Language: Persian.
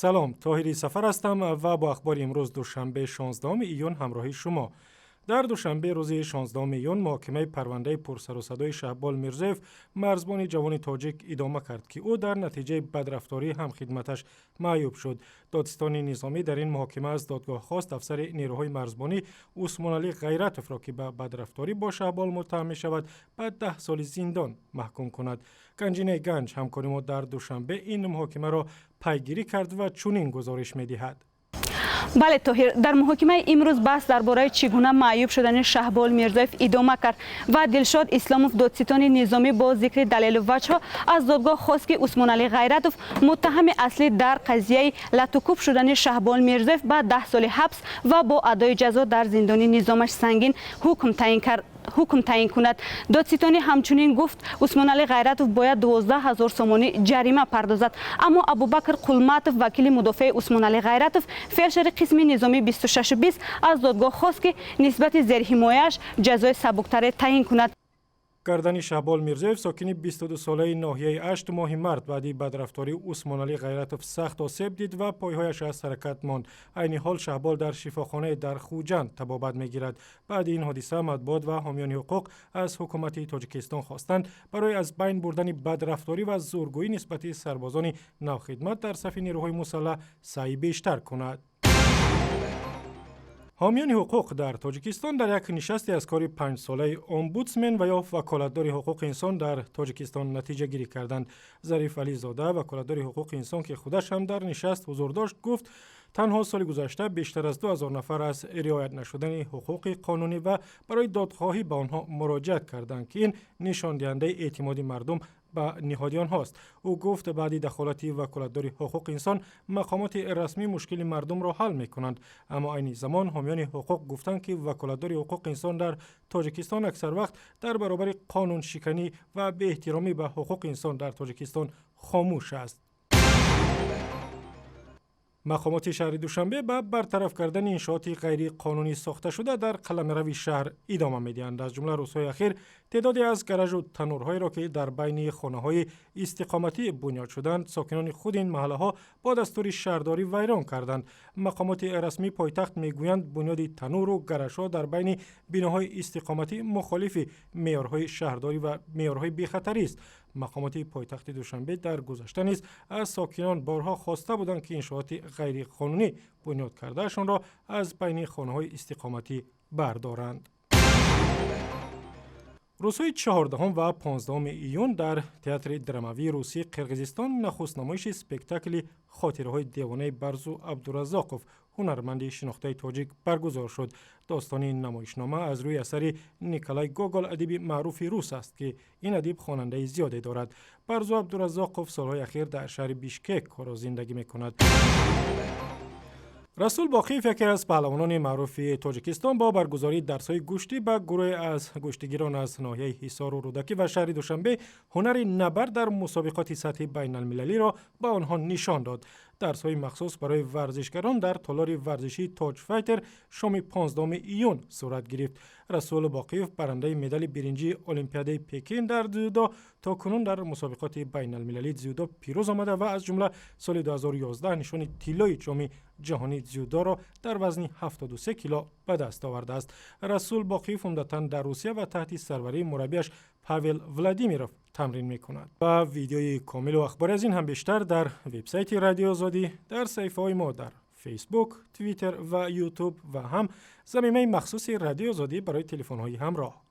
سلام، طاهری سفر هستم و با اخبار امروز دوشنبه 16 ایون همراه شما. در دوشنبه روز 16 ایون محاکمه پرونده پرسر و صدای شهبال میرزویف مرزبان جوان تاجیک ادامه کرد که او در نتیجه بدرفتاری هم خدمتش معیوب شد. دادستان نظامی در این محاکمه از دادگاه خواست افسر نیروهای مرزبانی عثمان علی غیرتوف را که به بدرفتاری با شهبال متهم می شود به 10 سال زندان محکوم کند. گنجینه گنج همکار ما در دوشنبه این محاکمه را پیگیری کرد و چنین گزارش می دهد. بله طاهر، در محاکمه امروز بحث درباره چگونه معیوب شدن شهبال میرزویف ادامه کرد و دلشاد اسلاموف دادستان نظامی با ذکر دلیل و وجه از دادگاه خواست که عثمان علی غیرتوف متهم اصلی در قضیه لطوکوب شدن شهبال میرزویف به 10 سال حبس و با ادای جزا در زندان نظامش سنگین حکم تعیین کند. دادستان همچنین گفت عثمان علی غیرتوف باید 12,000 سومانی جریمه پردازد، اما ابوبکر قلمتوف وکیل مدافع عثمان علی غیرتوف فیلشر قسم نظامی 2620 از دادگاه خواست که نسبت زیر حمایه‌اش جزای سبکتر تعیین کند. گردن شهبال میرزویف ساکن 22 ساله ناحیه 8 ماه مرد بعدی بدرفتاری عثمان علی غیرتوف سخت آسیب دید و پایهایش از حرکت ماند. عین حال شهبال در شفاخانه در خوجند طبابت میگیرد. بعد این حادثه مطبوعات و حامیان حقوق از حکومت تاجیکستان خواستند برای از بین بردن بدرفتاری و زورگویی نسبت سربازان نوخدمت در صف نیروهای مسلح سعی بیشتر کند. حامیان حقوق در تاجیکستان در یک نشستی از کار 5 ساله امبودسمن و یا وکالتدار حقوق انسان در تاجیکستان نتیجه گیری کردند. ظریف علی زاده وکالتدار حقوق انسان که خودش هم در نشست حضور داشت گفت تنها سال گذشته بیشتر از 2000 نفر از رعایت نشدن حقوق قانونی و برای دادخواهی به آنها مراجعت کردند که این نشان دهنده اعتماد مردم به نهادیان هاست. او گفت بعد دخالت وکالتدار حقوق انسان مقامات رسمی مشکل مردم را حل می کنند، اما عین زمان حامیان حقوق گفتند که وکالتدار حقوق انسان در تاجیکستان اکثر وقت در برابر قانون شکنی و بی احترامی به حقوق انسان در تاجیکستان خاموش است. مقامات شهر دوشنبه به برطرف کردن انشاءات غیر قانونی ساخته شده در قلمرو شهر ادامه می‌دهند. از جمله روزهای اخیر تعدادی از گراژ و تنورهایی را که در بین خانه‌های استقامتی بنیاد شدند ساکنان خود این محله‌ها با دستور شهرداری ویران کردند. مقامات رسمی پایتخت میگویند بنیاد تنور و گراژها در بین بناهای استقامتی مخالف معیارهای شهرداری و معیارهای بی‌خطری است. مقامات پایتخت دوشنبه در گذشته نیز از ساکنان بارها خواسته بودند که انشاءات غیر قانونی بنیاد کردهشان را از بین خانه‌های استقامتی بردارند. روزهای 14 و 15 ایون در تئاتر دراموی روسی قرقیزستان نخست نمایش اسپکتاکل خاطره‌های دیوانه برزو عبدالرزاقوف هنرمند شناخته تاجیک برگزار شد. داستان این نمایشنامه از روی اثر نیکولای گوگل ادیب معروف روس است که این ادیب خواننده زیادی دارد. برزو عبدالرزاقوف سالهای اخیر در شهر بیشکک کار و زندگی می‌کند. رسول باقیف یکی از پهلوانان معروف تاجیکستان با برگزاری درس‌های گوشتی به گروه از گوشتگیران از ناحیه حصار و رودکی و شهر دوشنبه هنر نبرد در مسابقات سطحی بین المللی را به آنها نشان داد. درس‌های مخصوص برای ورزشکاران در تالار ورزشی تاج فایتر شام 15 ایون صورت گرفت. رسول باقیف برنده مدال برنجی المپیاد پکین در جودو تا کنون در مسابقات بین المللی جودو پیروز آمده و از جمله سال 2011 نشان طلای جام جهانی جودو را در وزن 73 کیلو به دست آورده است. رسول باقیف عمدتاً در روسیه و تحت سروری مربیش پاول ولادیمیروف تمرین می‌کند. و ویدیوی کامل و اخبار از این هم بیشتر در وبسایت رادیو آزادی، در صفحه‌های ما در فیسبوک، توییتر و یوتیوب و هم زمینه مخصوص رادیو آزادی برای تلفن‌های همراه.